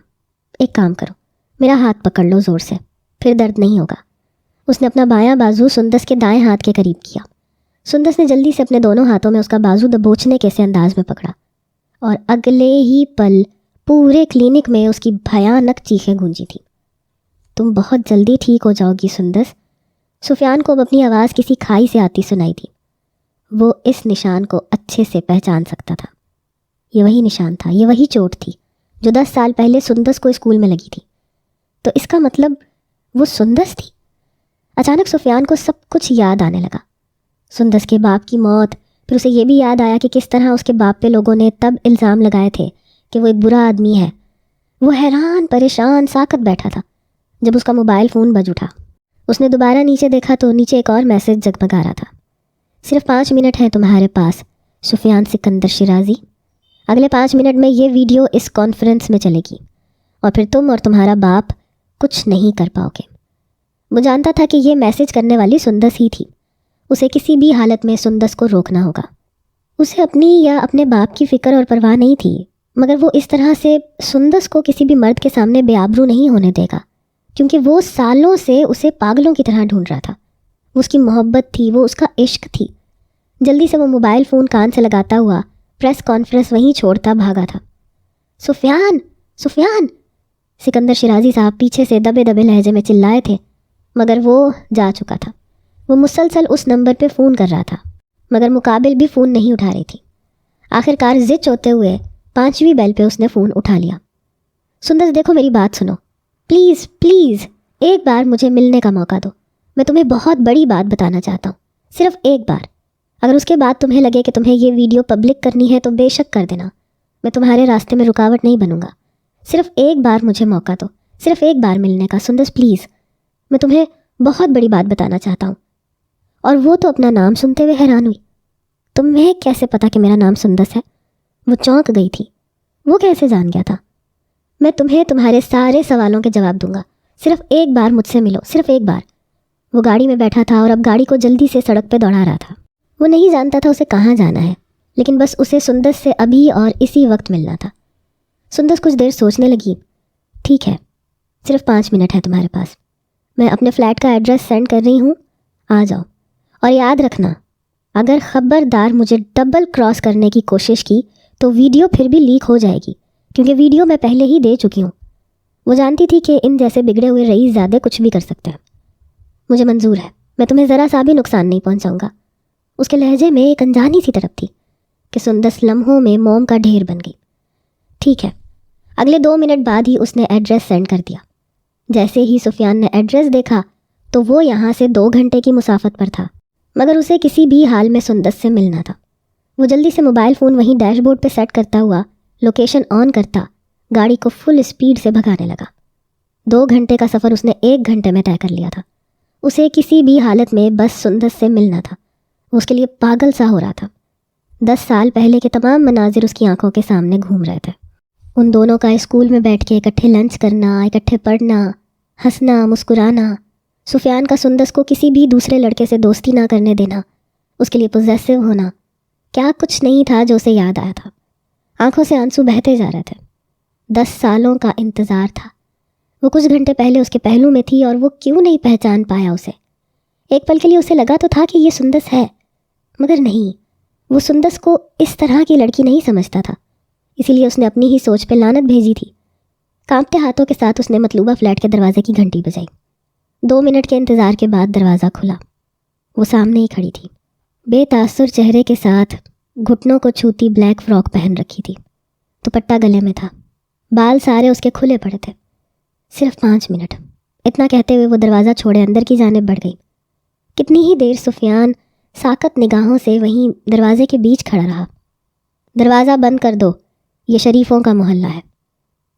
ایک کام کرو، میرا ہاتھ پکڑ لو زور سے، پھر درد نہیں ہوگا۔ اس نے اپنا بایاں بازو سندس کے دائیں ہاتھ کے قریب کیا۔ سندس نے جلدی سے اپنے دونوں ہاتھوں میں اس کا بازو دبوچنے کے سے انداز میں پکڑا، اور اگلے ہی پل پورے کلینک میں اس کی بھیانک چیخیں گونجی تھی۔ تم بہت جلدی ٹھیک ہو جاؤ گی سندس۔ سفیان کو اب اپنی آواز کسی کھائی سے آتی سنائی تھی۔ وہ اس نشان کو اچھے سے پہچان سکتا تھا۔ یہ وہی نشان تھا، یہ وہی چوٹ تھی جو 10 سال پہلے سندس کو اسکول میں لگی تھی۔ تو اس کا مطلب وہ سندس تھی۔ اچانک سفیان کو سب کچھ یاد آنے لگا، سندس کے باپ کی موت، پھر اسے یہ بھی یاد آیا کہ کس طرح اس کے باپ پہ لوگوں نے تب الزام لگائے تھے کہ وہ ایک برا آدمی ہے۔ وہ حیران پریشان ساکت بیٹھا تھا جب اس کا موبائل فون بج اٹھا۔ اس نے دوبارہ نیچے دیکھا تو نیچے ایک اور میسج جگمگا رہا تھا، صرف 5 منٹ ہیں تمہارے پاس، سفیان سکندر شیرازی۔ اگلے 5 منٹ میں یہ ویڈیو اس کانفرنس میں چلے گی اور پھر تم اور تمہارا باپ کچھ نہیں کر پاؤ گے۔ وہ جانتا تھا کہ یہ میسج کرنے والی سندس ہی تھی۔ اسے کسی بھی حالت میں سندس کو روکنا ہوگا۔ اسے اپنی یا اپنے باپ کی فکر اور پرواہ نہیں تھی، مگر وہ اس طرح سے سندس کو کسی بھی مرد کے سامنے بے آبرو نہیں ہونے دے گا، کیونکہ وہ سالوں سے اسے پاگلوں کی طرح ڈھونڈ رہا تھا۔ وہ اس کی محبت تھی، وہ اس کا عشق تھی۔ جلدی سے وہ موبائل فون کان سے لگاتا ہوا پریس کانفرنس وہیں چھوڑتا بھاگا تھا۔ سفیان، سفیان! سکندر شیرازی صاحب پیچھے سے دبے دبے لہجے میں چلائے تھے، مگر وہ جا چکا تھا۔ وہ مسلسل اس نمبر پہ فون کر رہا تھا، مگر مقابل بھی فون نہیں اٹھا رہی تھی۔ آخر کار زچ ہوتے ہوئے 5ویں بیل پہ اس نے فون اٹھا لیا۔ سندس دیکھو، میری بات سنو، پلیز پلیز ایک بار مجھے ملنے کا موقع دو۔ میں تمہیں بہت بڑی بات بتانا چاہتا ہوں، صرف ایک بار۔ اگر اس کے بعد تمہیں لگے کہ تمہیں یہ ویڈیو پبلک کرنی ہے تو بے شک کر دینا، میں تمہارے راستے میں رکاوٹ نہیں بنوں گا۔ صرف ایک بار مجھے موقع دو، صرف ایک بار ملنے کا۔ سندس پلیز، میں تمہیں بہت بڑی بات بتانا چاہتا ہوں۔ اور وہ تو اپنا نام سنتے ہوئے حیران ہوئی۔ تمہیں کیسے پتا کہ میرا نام سندس ہے؟ وہ چونک گئی تھی۔ وہ کیسے جان گیا تھا؟ میں تمہیں تمہارے سارے سوالوں کے جواب دوں گا، صرف ایک بار مجھ سے ملو، صرف ایک بار۔ وہ گاڑی میں بیٹھا تھا اور اب گاڑی کو جلدی سے سڑک پہ دوڑا رہا تھا۔ وہ نہیں جانتا تھا اسے کہاں جانا ہے، لیکن بس اسے سندس سے ابھی اور اسی وقت ملنا تھا۔ سندس کچھ دیر سوچنے لگی۔ ٹھیک ہے، صرف 5 منٹ ہے تمہارے پاس، میں اپنے فلیٹ کا ایڈریس سینڈ کر رہی ہوں، آ جاؤ۔ اور یاد رکھنا، اگر خبردار مجھے ڈبل کراس کرنے کی کوشش کی تو ویڈیو پھر بھی لیک ہو جائے گی، کیونکہ ویڈیو میں پہلے ہی دے چکی ہوں۔ وہ جانتی تھی کہ ان جیسے بگڑے ہوئے رئیس زیادہ کچھ بھی کر سکتے ہیں۔ مجھے منظور ہے، میں تمہیں ذرا سا بھی نقصان نہیں پہنچاؤں گا۔ اس کے لہجے میں ایک انجانی سی طرف تھی کہ سندس لمحوں میں موم کا ڈھیر بن گئی۔ ٹھیک ہے۔ اگلے 2 منٹ بعد ہی اس نے ایڈریس سینڈ کر دیا۔ جیسے ہی سفیان نے ایڈریس دیکھا تو وہ یہاں سے 2 گھنٹے کی مسافت پر تھا، مگر اسے کسی بھی حال میں سندس سے ملنا تھا۔ وہ جلدی سے موبائل فون وہیں ڈیش بورڈ پہ سیٹ کرتا ہوا لوکیشن آن کرتا گاڑی کو فل اسپیڈ سے بھگانے لگا۔ 2 گھنٹے کا سفر اس نے 1 گھنٹے میں طے کر لیا تھا۔ اسے کسی بھی حالت میں بس سندس سے ملنا تھا۔ وہ اس کے لیے پاگل سا ہو رہا تھا۔ 10 سال پہلے کے تمام مناظر اس کی آنکھوں کے سامنے گھوم رہے تھے۔ ان دونوں کا اسکول میں بیٹھ کے اکٹھے لنچ کرنا، اکٹھے پڑھنا، ہنسنا، مسکرانا، سفیان کا سندس کو کسی بھی دوسرے لڑکے سے دوستی نہ کرنے دینا، اس کے لیے پوزیسو ہونا، کیا کچھ نہیں تھا جو اسے یاد آیا تھا۔ آنکھوں سے آنسو بہتے جا رہے تھے۔ 10 سالوں کا انتظار تھا۔ وہ کچھ گھنٹے پہلے اس کے پہلو میں تھی اور وہ کیوں نہیں پہچان پایا اسے؟ ایک پل کے لیے اسے لگا تو تھا کہ یہ سندس ہے، مگر نہیں، وہ سندس کو اس طرح کی لڑکی نہیں سمجھتا تھا۔ اسی لیے اس نے اپنی ہی سوچ پہ لعنت بھیجی تھی۔ کانپتے ہاتھوں کے ساتھ اس نے مطلوبہ فلیٹ کے دروازے کی گھنٹی بجائی۔ 2 منٹ کے انتظار کے بعد دروازہ کھلا۔ وہ سامنے ہی کھڑی تھی، بے تاثر چہرے کے ساتھ، گھٹنوں کو چھوتی بلیک فراک پہن رکھی تھی، دوپٹہ گلے میں تھا، بال سارے اس کے کھلے پڑے تھے۔ صرف 5 منٹ، اتنا کہتے ہوئے وہ دروازہ چھوڑے اندر کی جانب بڑھ گئی۔ کتنی ہی دیر سفیان ساکت نگاہوں سے وہیں دروازے کے بیچ کھڑا رہا۔ دروازہ بند کر دو، یہ شریفوں کا محلہ ہے،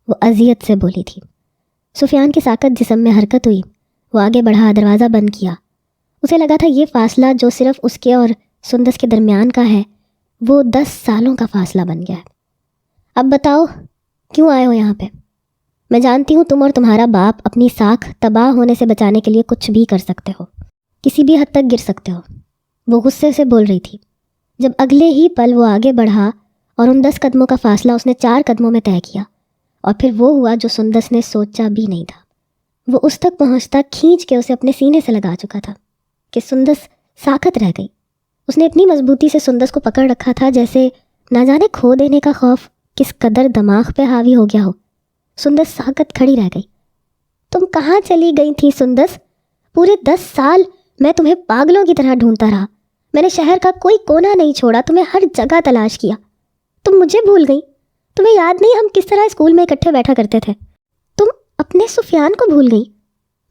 وہ اذیت سے بولی تھی۔ سفیان کے ساکت جسم میں حرکت ہوئی۔ وہ آگے بڑھا، دروازہ بند کیا۔ اسے لگا تھا یہ فاصلہ جو صرف اس کے اور سندس کے درمیان کا ہے، وہ 10 سالوں کا فاصلہ بن گیا ہے۔ اب بتاؤ، کیوں آئے ہو یہاں پہ؟ میں جانتی ہوں تم اور تمہارا باپ اپنی ساکھ تباہ ہونے سے بچانے کے لیے کچھ بھی کر سکتے ہو، کسی بھی حد تک گر سکتے ہو۔ وہ غصے سے بول رہی تھی۔ جب اگلے ہی پل وہ آگے بڑھا اور ان 10 قدموں کا فاصلہ اس نے 4 قدموں میں طے کیا، اور پھر وہ ہوا جو سندس نے سوچا بھی نہیں تھا۔ وہ اس تک پہنچتا کھینچ کے اسے اپنے سینے سے لگا چکا تھا کہ سندس ساکت رہ گئی۔ اس نے اتنی مضبوطی سے سندس کو پکڑ رکھا تھا جیسے نہ جانے کھو دینے کا خوف کس قدر دماغ پہ حاوی ہو گیا ہو۔ سندس ساکت کھڑی رہ گئی۔ تم کہاں چلی گئی تھی سندس؟ پورے 10 سال میں تمہیں پاگلوں کی طرح ڈھونڈتا رہا، میں نے شہر کا کوئی کونا نہیں چھوڑا, تمہیں ہر جگہ تلاش کیا. تم مجھے بھول گئی. تمہیں یاد نہیں ہم کس طرح اسکول میں اکٹھے بیٹھا کرتے تھے؟ تم اپنے سفیان کو بھول گئی.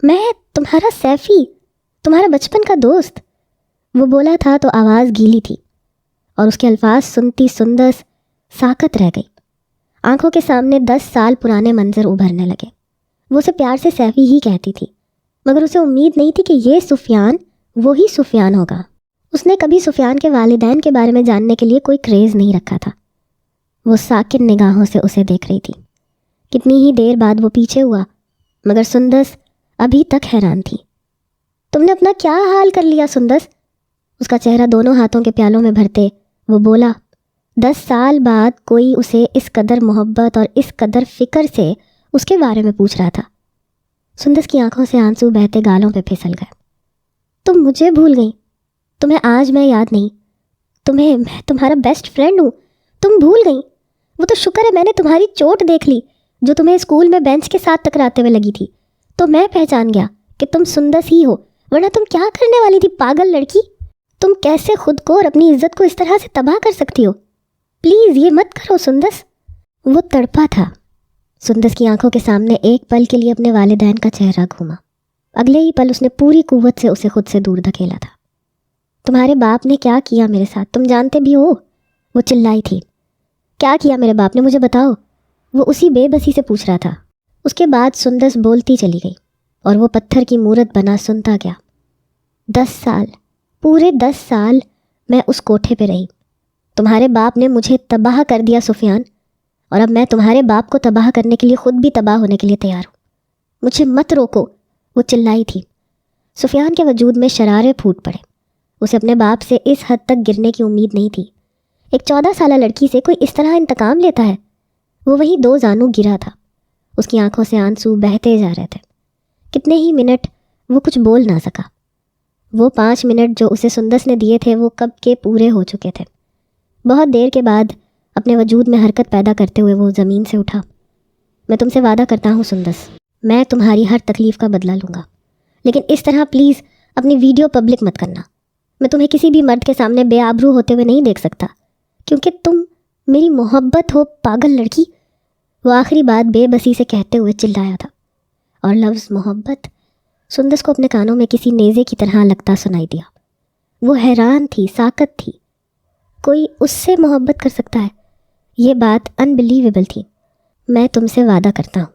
میں تمہارا سیفی, تمہارا بچپن کا دوست. وہ بولا تھا تو آواز گیلی تھی اور اس کے الفاظ سنتی سندس ساکت رہ گئی. آنکھوں کے سامنے 10 سال پرانے منظر ابھرنے لگے. وہ اسے پیار سے سیفی ہی کہتی تھی, مگر اسے امید نہیں تھی کہ یہ سفیان وہی سفیان ہوگا. اس نے کبھی سفیان کے والدین کے بارے میں جاننے کے لیے کوئی کریز نہیں رکھا تھا. وہ ساکن نگاہوں سے اسے دیکھ رہی تھی. کتنی ہی دیر بعد وہ پیچھے ہوا, مگر سندس ابھی تک حیران تھی. تم نے اپنا کیا حال کر لیا سندس؟ اس کا چہرہ دونوں ہاتھوں کے پیالوں میں بھرتے وہ بولا. 10 سال بعد کوئی اسے اس قدر محبت اور اس قدر فکر سے اس کے بارے میں پوچھ رہا تھا. سندس کی آنکھوں سے آنسو بہتے گالوں پہ پھسل گئے. تم مجھے بھول گئی. تمہیں آج میں یاد نہیں. میں تمہارا بیسٹ فرینڈ ہوں. تم بھول گئی. وہ تو شکر ہے میں نے تمہاری چوٹ دیکھ لی جو تمہیں اسکول میں بینچ کے ساتھ ٹکراتے ہوئے لگی تھی, تو میں پہچان گیا کہ تم سندس ہی ہو, ورنہ تم کیا کرنے والی تھی پاگل لڑکی؟ تم کیسے خود کو اور اپنی عزت کو اس طرح سے تباہ کر سکتی ہو؟ پلیز یہ مت کرو سندس. وہ تڑپا تھا. سندس کی آنکھوں کے سامنے ایک پل کے لیے اپنے والدین کا چہرہ گھوما. اگلے ہی پل اس نے پوری قوت سے اسے خود سے دور دھکیلا تھا. تمہارے باپ نے کیا کیا میرے ساتھ تم جانتے بھی ہو؟ وہ چلائی تھی. کیا کیا میرے باپ نے, مجھے بتاؤ. وہ اسی بے بسی سے پوچھ رہا تھا. اس کے بعد سندس بولتی چلی گئی اور وہ پتھر کی مورت بنا سنتا گیا. 10 سال, پورے 10 سال میں اس کوٹھے پہ رہی. تمہارے باپ نے مجھے تباہ کر دیا سفیان, اور اب میں تمہارے باپ کو تباہ کرنے کے لیے خود بھی تباہ ہونے کے لیے تیار ہوں. مجھے مت روکو. وہ چلائی تھی. سفیان کے وجود میں شرارے پھوٹ پڑے. اسے اپنے باپ سے اس حد تک گرنے کی امید نہیں تھی. ایک 14 سالہ لڑکی سے کوئی اس طرح انتقام لیتا ہے؟ وہ وہیں 2 زانوں گرا تھا. اس کی آنکھوں سے آنسو بہتے جا رہے تھے. کتنے ہی منٹ وہ کچھ بول نہ سکا. وہ 5 منٹ جو اسے سندس نے دیے تھے وہ کب کے پورے ہو چکے تھے. بہت دیر کے بعد اپنے وجود میں حرکت پیدا کرتے ہوئے وہ زمین سے اٹھا. میں تم سے وعدہ کرتا ہوں سندس, میں تمہاری ہر تکلیف کا بدلہ لوں گا, لیکن اس طرح پلیز اپنی ویڈیو پبلک مت کرنا. میں تمہیں کسی بھی مرد کے سامنے بے آبرو ہوتے ہوئے نہیں دیکھ سکتا, کیونکہ تم میری محبت ہو پاگل لڑکی. وہ آخری بات بے بسی سے کہتے ہوئے چلایا تھا, اور لفظ محبت سندس کو اپنے کانوں میں کسی نیزے کی طرح لگتا سنائی دیا. وہ حیران تھی, ساکت تھی. کوئی اس سے محبت کر سکتا ہے؟ یہ بات انبلیویبل تھی. میں تم سے وعدہ کرتا ہوں,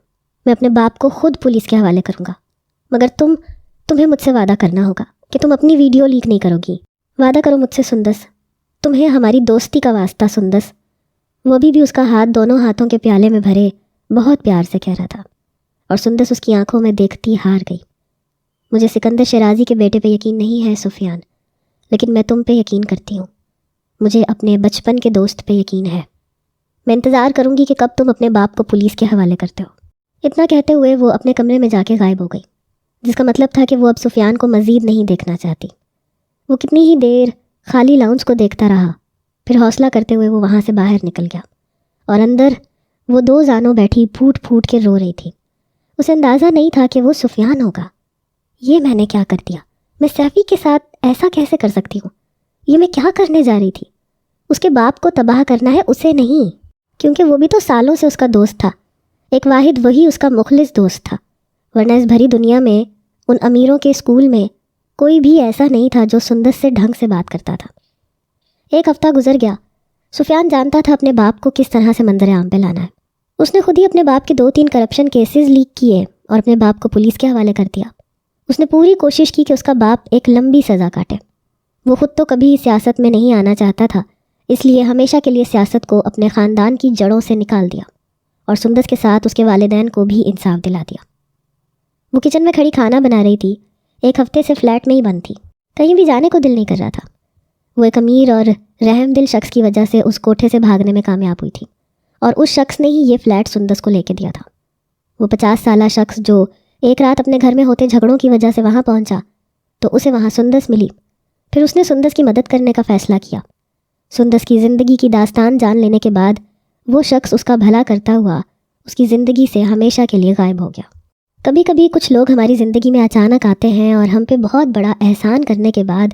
میں اپنے باپ کو خود پولیس کے حوالے کروں گا, مگر تمہیں مجھ سے وعدہ کرنا ہوگا کہ تم اپنی ویڈیو لیک نہیں کرو گی. وعدہ کرو مجھ سے سندس, تمہیں ہماری دوستی کا واسطہ سندس. وہ بھی اس کا ہاتھ دونوں ہاتھوں کے پیالے میں بھرے بہت پیار سے کہہ رہا تھا, اور سندس اس کی آنکھوں میں دیکھتی ہار گئی. مجھے سکندر شیرازی کے بیٹے پہ یقین نہیں ہے سفیان, لیکن میں تم پہ یقین کرتی ہوں. مجھے اپنے بچپن کے دوست پہ یقین ہے. میں انتظار کروں گی کہ کب تم اپنے باپ کو پولیس کے حوالے کرتے ہو. اتنا کہتے ہوئے وہ اپنے کمرے میں جا کے غائب ہو گئی, جس کا مطلب تھا کہ وہ اب سفیان کو مزید نہیں دیکھنا چاہتی. وہ کتنی ہی دیر خالی لاؤنج کو دیکھتا رہا, پھر حوصلہ کرتے ہوئے وہ وہاں سے باہر نکل گیا, اور اندر وہ 2 زانوں بیٹھی پھوٹ پھوٹ کے رو رہی تھی. اسے اندازہ نہیں تھا کہ وہ سفیان ہوگا. یہ میں نے کیا کر دیا؟ میں سیفی کے ساتھ ایسا کیسے کر سکتی ہوں؟ یہ میں کیا کرنے جا رہی تھی؟ اس کے باپ کو تباہ کرنا ہے, اسے نہیں, کیونکہ وہ بھی تو سالوں سے اس کا دوست تھا. ایک واحد وہی اس کا مخلص دوست تھا, ورنہ اس بھری دنیا میں ان امیروں کے اسکول میں کوئی بھی ایسا نہیں تھا جو سندس سے ڈھنگ سے بات کرتا تھا. 1 ہفتہ گزر گیا. سفیان جانتا تھا اپنے باپ کو کس طرح سے منظر عام پہ لانا ہے. اس نے خود ہی اپنے باپ کے 2-3 کرپشن کیسز لیک کیے اور اپنے باپ کو پولیس کے حوالے کر دیا. اس نے پوری کوشش کی کہ اس کا باپ ایک لمبی سزا کاٹے. وہ خود تو کبھی سیاست میں نہیں آنا چاہتا تھا, اس لیے ہمیشہ کے لیے سیاست کو اپنے خاندان کی جڑوں سے نکال دیا, اور سندس کے ساتھ اس کے والدین کو بھی انصاف دلا دیا. وہ کچن میں کھڑی کھانا بنا رہی تھی. 1 ہفتے سے فلیٹ میں ہی بند تھی, کہیں بھی جانے کو دل نہیں کر رہا تھا. وہ ایک امیر اور رحم دل شخص کی وجہ سے اس کوٹھے سے بھاگنے میں کامیاب ہوئی تھی, اور اس شخص نے ہی یہ فلیٹ سندس کو لے کے دیا تھا. وہ 50 سالہ شخص جو ایک رات اپنے گھر میں ہوتے جھگڑوں کی وجہ سے وہاں پہنچا تو اسے وہاں سندس ملی. پھر اس نے سندس کی مدد کرنے کا فیصلہ کیا. سندس کی زندگی کی داستان جان لینے کے بعد وہ شخص اس کا بھلا کرتا ہوا اس کی زندگی سے ہمیشہ کے لیے غائب ہو گیا. کبھی کبھی کچھ لوگ ہماری زندگی میں اچانک آتے ہیں اور ہم پہ بہت بڑا احسان کرنے کے بعد